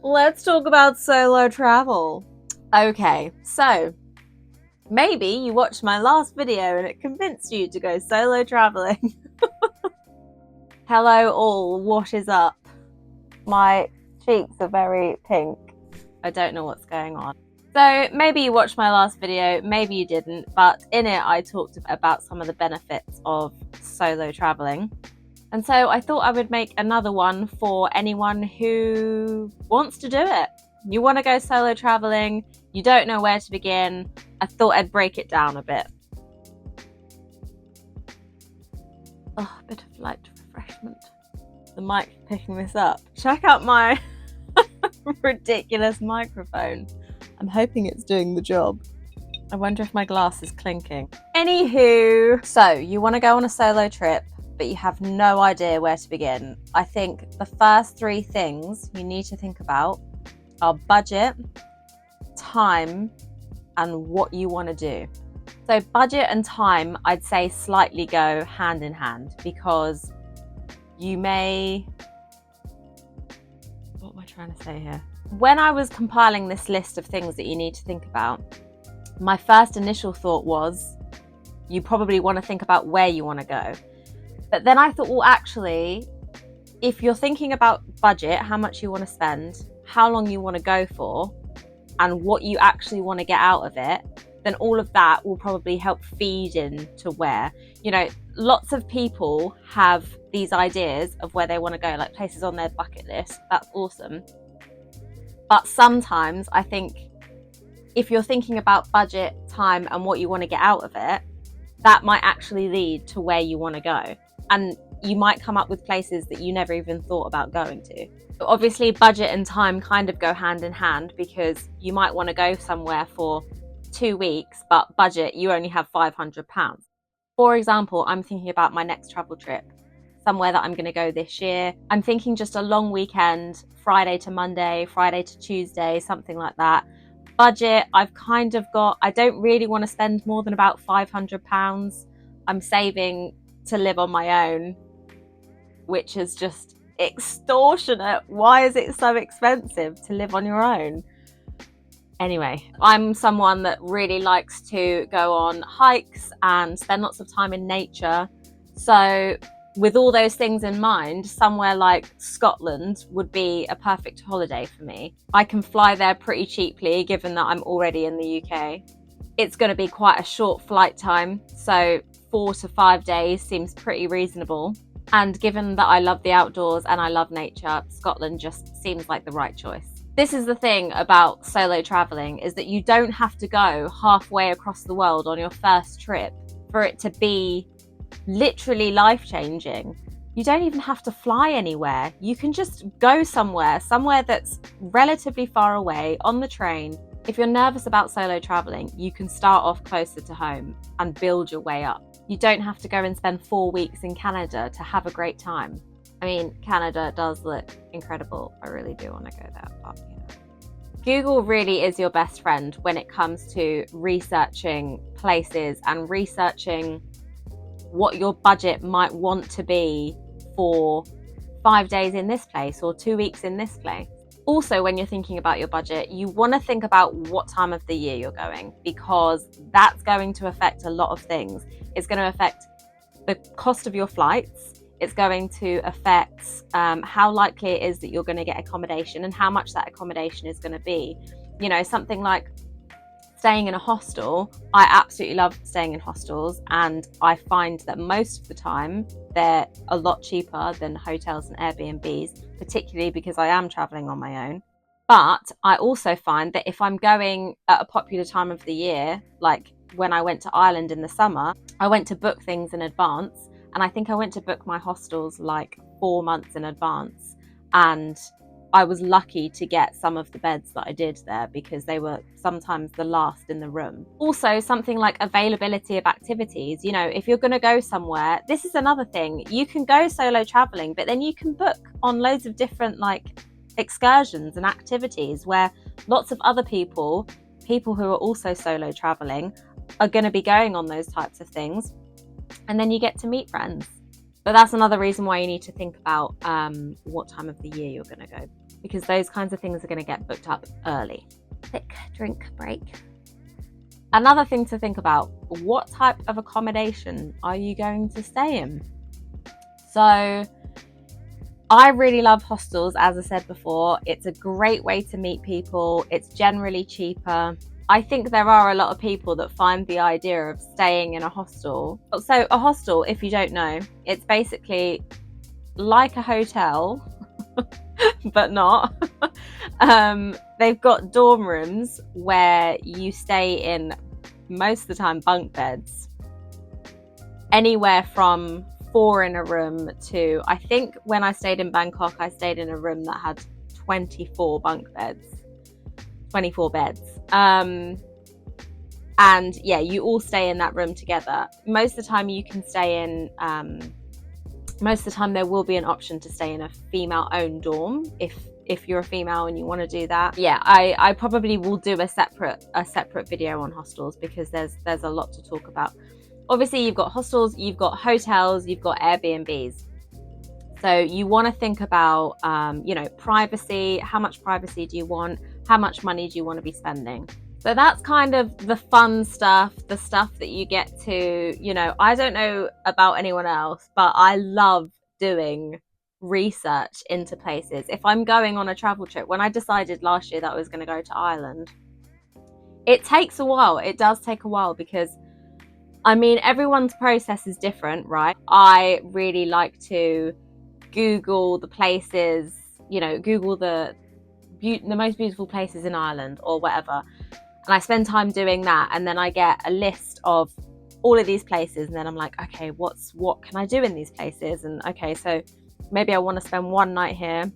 Let's talk about solo travel. Okay, so maybe you watched my last video and it convinced you to go solo traveling. Hello all, what is up? My cheeks are very pink. I don't know what's going on. So maybe you watched my last video, maybe you didn't, but in it I talked about some of the benefits of solo traveling. And so I thought I would make another one for anyone who wants to do it. You want to go solo traveling, you don't know where to begin. I thought I'd break it down a bit. Oh, a bit of light refreshment. The mic's picking this up. Check out my ridiculous microphone. I'm hoping it's doing the job. I wonder if my glass is clinking. Anywho, so you want to go on a solo trip, but you have no idea where to begin. I think the first three things you need to think about are budget, time, and what you want to do. So budget and time, I'd say slightly go hand in hand, because you may... What am I trying to say here? When I was compiling this list of things that you need to think about, my first initial thought was you probably want to think about where you want to go. But then I thought, well, actually, if you're thinking about budget, how much you want to spend, how long you want to go for, and what you actually want to get out of it, then all of that will probably help feed into where. You know, lots of people have these ideas of where they want to go, like places on their bucket list. That's awesome. But sometimes I think if you're thinking about budget, time, and what you want to get out of it, that might actually lead to where you want to go. And you might come up with places that you never even thought about going to. But obviously, budget and time kind of go hand in hand, because you might want to go somewhere for 2 weeks, but budget, you only have £500. For example, I'm thinking about my next travel trip, somewhere that I'm going to go this year. I'm thinking just a long weekend, Friday to Monday, Friday to Tuesday, something like that. Budget, I've kind of got, I don't really want to spend more than about £500. I'm saving to live on my own, which is just extortionate. Why is it so expensive to live on your own? Anyway, I'm someone that really likes to go on hikes and spend lots of time in nature. So with all those things in mind, somewhere like Scotland would be a perfect holiday for me. I can fly there pretty cheaply, given that I'm already in the UK. It's going to be quite a short flight time, so 4 to 5 days seems pretty reasonable. And given that I love the outdoors and I love nature, Scotland just seems like the right choice. This is the thing about solo traveling, is that you don't have to go halfway across the world on your first trip for it to be literally life-changing. You don't even have to fly anywhere. You can just go somewhere that's relatively far away on the train. If you're nervous about solo traveling, you can start off closer to home and build your way up. You don't have to go and spend 4 weeks in Canada to have a great time. I mean, Canada does look incredible. I really do want to go there, but you know. Google really is your best friend when it comes to researching places and researching what your budget might want to be for 5 days in this place or 2 weeks in this place. Also, when you're thinking about your budget, you want to think about what time of the year you're going, because that's going to affect a lot of things. It's going to affect the cost of your flights. It's going to affect how likely it is that you're going to get accommodation and how much that accommodation is going to be. You know, something like staying in a hostel. I absolutely love staying in hostels, and I find that most of the time they're a lot cheaper than hotels and Airbnbs, particularly because I am traveling on my own. But I also find that if I'm going at a popular time of the year, like when I went to Ireland in the summer, I went to book things in advance, and I think I went to book my hostels like 4 months in advance, and I was lucky to get some of the beds that I did there, because they were sometimes the last in the room. Also, something like availability of activities. You know, if you're going to go somewhere, this is another thing. You can go solo traveling, but then you can book on loads of different like excursions and activities where lots of other people who are also solo traveling are going to be going on those types of things. And then you get to meet friends. But that's another reason why you need to think about what time of the year you're going to go. because those kinds of things are going to get booked up early. Quick drink break. Another thing to think about, what type of accommodation are you going to stay in? So I really love hostels, as I said before. It's a great way to meet people. It's generally cheaper. I think there are a lot of people that find the idea of staying in a hostel. So a hostel, if you don't know, it's basically like a hotel, but not. They've got dorm rooms where you stay in, most of the time, bunk beds. Anywhere from 4 in a room to, I think when I stayed in Bangkok, I stayed in a room that had 24 bunk beds, 24 beds. And yeah, you all stay in that room together. Most of the time you can stay in, most of the time there will be an option to stay in a female-owned dorm if you're a female and you want to do that. Yeah, I probably will do a separate video on hostels, because there's a lot to talk about. Obviously, you've got hostels, you've got hotels, you've got Airbnbs. So you want to think about, privacy. How much privacy do you want? How much money do you want to be spending? So that's kind of the fun stuff, the stuff that you get to, I don't know about anyone else, but I love doing research into places. If I'm going on a travel trip, when I decided last year that I was going to go to Ireland, it takes a while. It does take a while, because everyone's process is different, right? I really like to Google the places, Google the most beautiful places in Ireland or whatever. And I spend time doing that. And then I get a list of all of these places. And then I'm like, okay, what can I do in these places? And okay, so maybe I want to spend 1 night here.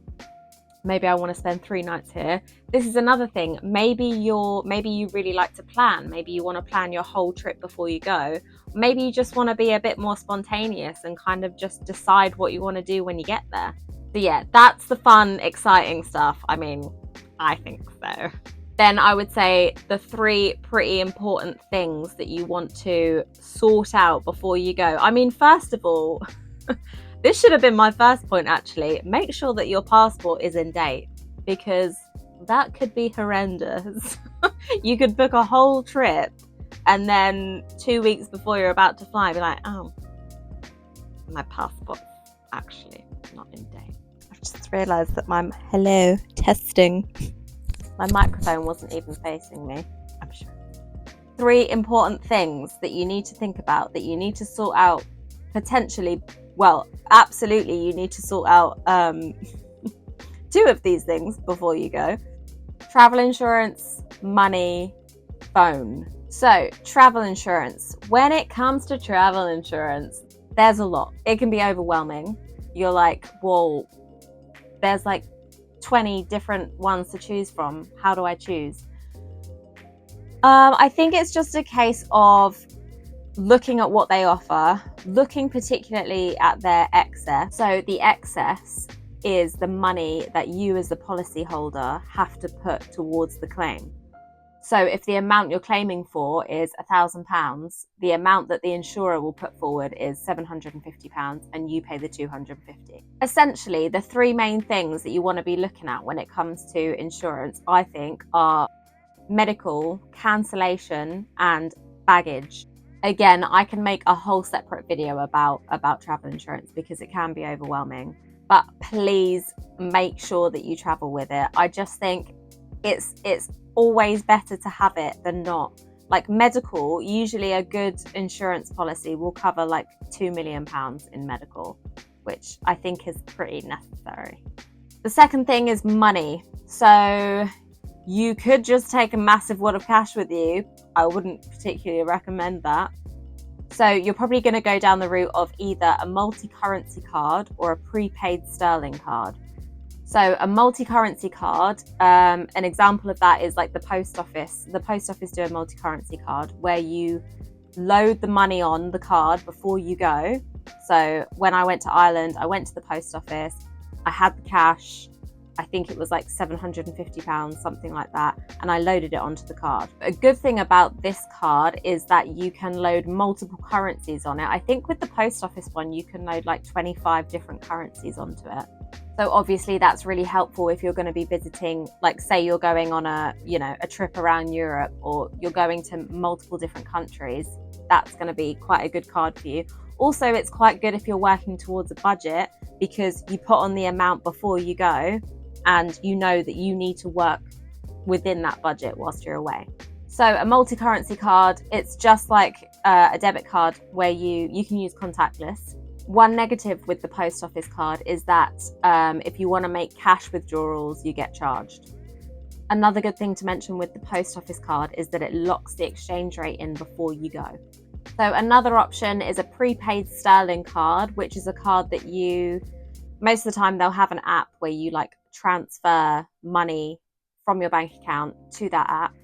Maybe I want to spend 3 nights here. This is another thing. Maybe you really like to plan. Maybe you want to plan your whole trip before you go. Maybe you just want to be a bit more spontaneous and kind of just decide what you want to do when you get there. So yeah, that's the fun, exciting stuff. I think so. Then I would say the 3 pretty important things that you want to sort out before you go. First of all, this should have been my first point actually. Make sure that your passport is in date, because that could be horrendous. You could book a whole trip and then 2 weeks before you're about to fly, be like, oh, my passport's actually not in date. I've just realised that my testing. My microphone wasn't even facing me, I'm sure. 3 important things that you need to think about, that you need to sort out potentially. Well, absolutely, you need to sort out 2 of these things before you go. Travel insurance, money, phone. So, travel insurance. When it comes to travel insurance, there's a lot. It can be overwhelming. You're like, well, there's like 20 different ones to choose from. How do I choose? I think it's just a case of looking at what they offer, looking particularly at their excess. So the excess is the money that you as the policyholder have to put towards the claim. So if the amount you're claiming for is £1,000, the amount that the insurer will put forward is £750 and you pay the £250. Essentially, the 3 main things that you want to be looking at when it comes to insurance, I think, are medical, cancellation, and baggage. Again, I can make a whole separate video about travel insurance, because it can be overwhelming. But please make sure that you travel with it. I just think it's always better to have it than not. Like medical, usually a good insurance policy will cover like £2 million in medical, which I think is pretty necessary. The second thing is money. So you could just take a massive wad of cash with you. I wouldn't particularly recommend that. So you're probably going to go down the route of either a multi-currency card or a prepaid sterling card. So a multi-currency card, an example of that is like the post office. The post office do a multi-currency card where you load the money on the card before you go. So when I went to Ireland, I went to the post office, I had the cash, I think it was like £750, something like that, and I loaded it onto the card. A good thing about this card is that you can load multiple currencies on it. I think with the post office one, you can load like 25 different currencies onto it. So obviously that's really helpful if you're going to be visiting, like say you're going on a trip around Europe, or you're going to multiple different countries. That's going to be quite a good card for you. Also, it's quite good if you're working towards a budget, because you put on the amount before you go and you know that you need to work within that budget whilst you're away. So a multi-currency card, it's just like a debit card where you can use contactless. One negative with the post office card is that if you want to make cash withdrawals, you get charged. Another good thing to mention with the post office card is that it locks the exchange rate in before you go. So another option is a prepaid sterling card, which is a card that most of the time they'll have an app where you like transfer money from your bank account to that app.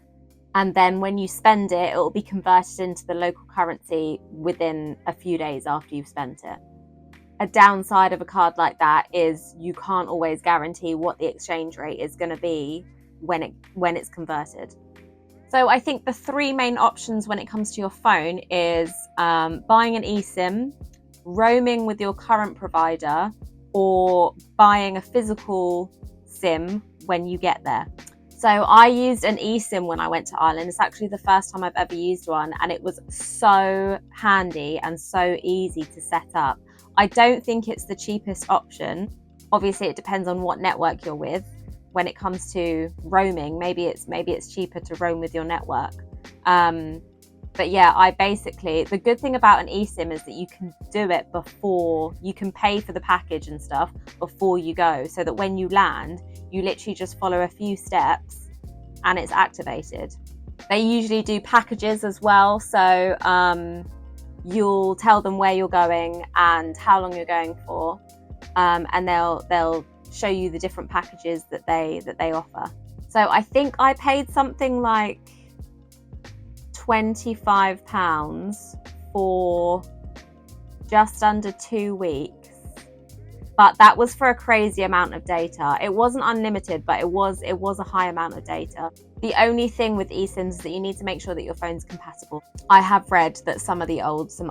And then when you spend it, it will be converted into the local currency within a few days after you've spent it. A downside of a card like that is you can't always guarantee what the exchange rate is going to be when it's converted. So I think the three main options when it comes to your phone is buying an eSIM, roaming with your current provider, or buying a physical SIM when you get there. So I used an eSIM when I went to Ireland. It's actually the first time I've ever used one, and it was so handy and so easy to set up. I don't think it's the cheapest option. Obviously, it depends on what network you're with. When it comes to roaming, maybe it's cheaper to roam with your network. But yeah, the good thing about an eSIM is that you can do it before, you can pay for the package and stuff before you go, so that when you land, you literally just follow a few steps and it's activated. They usually do packages as well, so you'll tell them where you're going and how long you're going for, and they'll show you the different packages that they offer. So I think I paid something like £25 for just under 2 weeks, but that was for a crazy amount of data. It wasn't unlimited, but it was a high amount of data. The only thing with eSIMs is that you need to make sure that your phone's compatible. I have read that some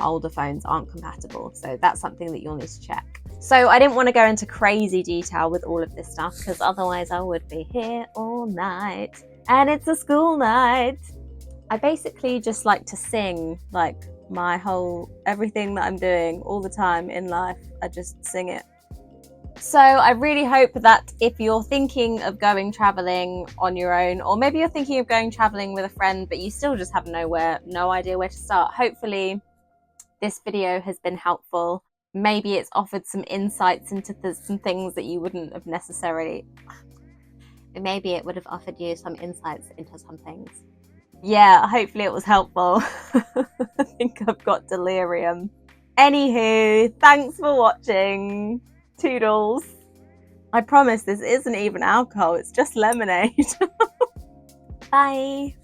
older phones aren't compatible, so that's something that you'll need to check. So I didn't want to go into crazy detail with all of this stuff, because otherwise I would be here all night, and it's a school night. I basically just like to sing, like everything that I'm doing all the time in life, I just sing it. So I really hope that if you're thinking of going traveling on your own, or maybe you're thinking of going traveling with a friend, but you still just have no idea where to start, hopefully this video has been helpful. Maybe it's offered some insights into some things that you wouldn't have necessarily. Maybe it would have offered you some insights into some things. Yeah, hopefully it was helpful. I think I've got delirium. Anywho, thanks for watching. Toodles. I promise this isn't even alcohol, it's just lemonade. Bye.